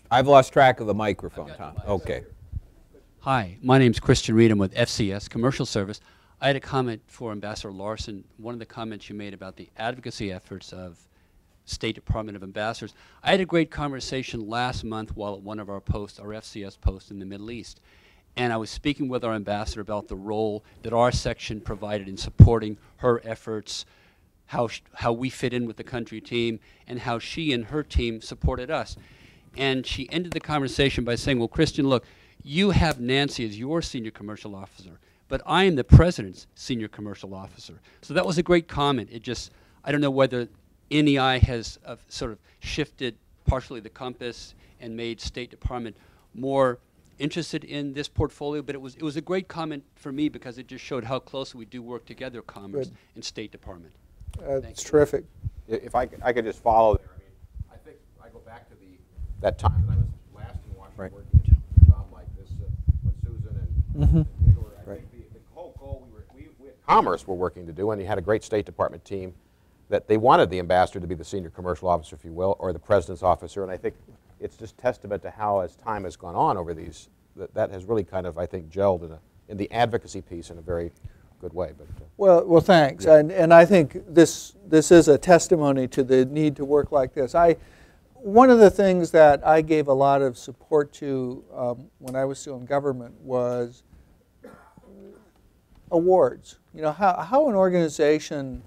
I've lost track of the microphone, Tom. Okay. Hi, my name's Christian Reed. I'm with FCS Commercial Service. I had a comment for Ambassador Larson. One of the comments you made about the advocacy efforts of State Department of Ambassadors. I had a great conversation last month while at one of our posts, our FCS posts in the Middle East. And I was speaking with our ambassador about the role that our section provided in supporting her efforts, how we fit in with the country team, and how she and her team supported us. And she ended the conversation by saying, well, Christian, look, you have Nancy as your senior commercial officer, but I am the president's senior commercial officer. So that was a great comment. It just, I don't know whether NEI has sort of shifted partially the compass and made State Department more interested in this portfolio, but it was a great comment for me because it just showed how closely we do work together, Commerce and State Department. It's terrific. If I could just follow there, I mean, I think I go back to that time that I was last in Washington working in a job like this when Susan and Igor, I think the whole goal we at Commerce were working to do, and you had a great State Department team, that they wanted the ambassador to be the senior commercial officer, if you will, or the president's officer, and I think it's just testament to how, as time has gone on over these, that has really kind of, I think, gelled in the advocacy piece in a very good way. But well, thanks. Yeah. And I think this is a testimony to the need to work like this. One of the things that I gave a lot of support to when I was still in government was awards. You know, how an organization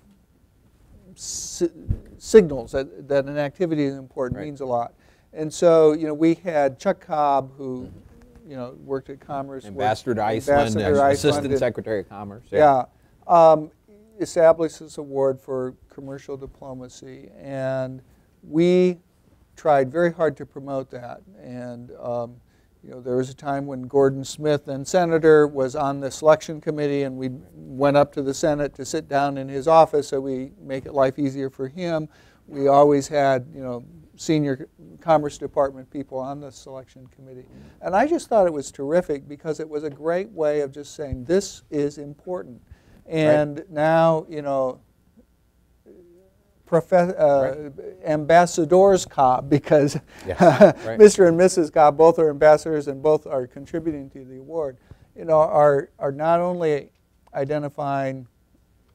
signals that an activity is important means a lot. And so, you know, we had Chuck Cobb, who, you know, worked at Commerce. Ambassador to Iceland, Assistant Secretary of Commerce. Yeah. Established this award for commercial diplomacy, and we tried very hard to promote that. And you know, there was a time when Gordon Smith, then senator, was on the selection committee, and we went up to the Senate to sit down in his office so we make it life easier for him. We always had, you know, senior Commerce Department people on the selection committee. And I just thought it was terrific because it was a great way of just saying this is important. And now, you know, Ambassadors Cobb, because Mr. and Mrs. Cobb both are ambassadors and both are contributing to the award, you know, are not only identifying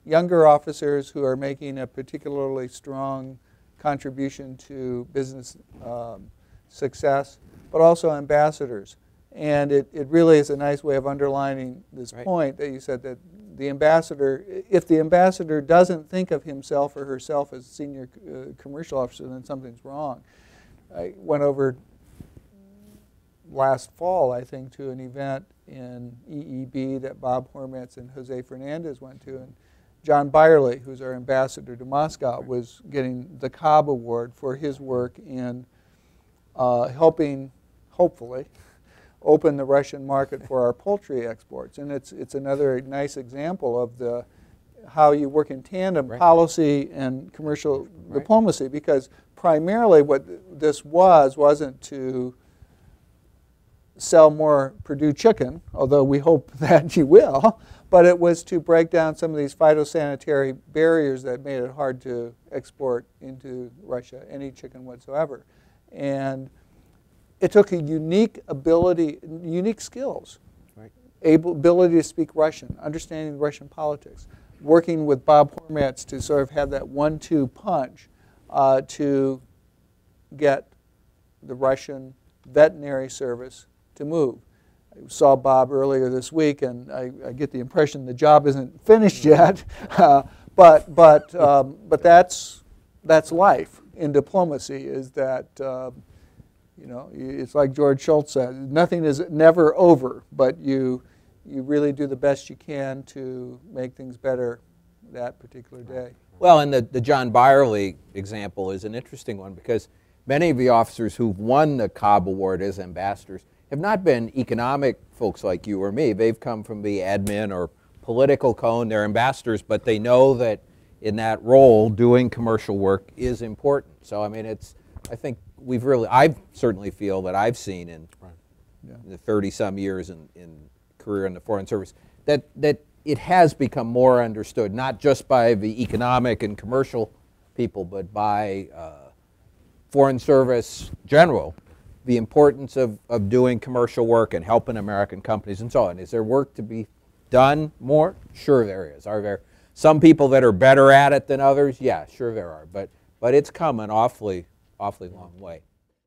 younger officers who are making a particularly strong contribution to business success, but also ambassadors. And it really is a nice way of underlining this point that you said, that the ambassador, if the ambassador doesn't think of himself or herself as senior commercial officer, then something's wrong. I went over last fall, I think, to an event in EEB that Bob Hormats and Jose Fernandez went to, and John Byerly, who's our ambassador to Moscow, was getting the Cobb Award for his work in helping, hopefully, open the Russian market for our poultry exports. And it's another nice example of how you work in tandem, policy and commercial diplomacy, because primarily what this wasn't to sell more Purdue chicken, although we hope that you will, but it was to break down some of these phytosanitary barriers that made it hard to export into Russia any chicken whatsoever. And it took a unique ability, unique skills, ability to speak Russian, understanding Russian politics, working with Bob Hormats to sort of have that 1-2 punch to get the Russian veterinary service to move. I saw Bob earlier this week, and I get the impression the job isn't finished yet, but that's life in diplomacy, is that you know, it's like George Shultz said, nothing is never over, but you really do the best you can to make things better that particular day. Well, and the John Byerly example is an interesting one, because many of the officers who've won the Cobb Award as ambassadors have not been economic folks like you or me. They've come from the admin or political cone. They're ambassadors, but they know that in that role, doing commercial work is important. So, I mean, I think I certainly feel that I've seen in the 30-some years in career in the Foreign Service, that it has become more understood, not just by the economic and commercial people, but by Foreign Service general, the importance of doing commercial work and helping American companies and so on. Is there work to be done more? Sure there is. Are there some people that are better at it than others? Yeah, sure there are. But it's come an awfully long way.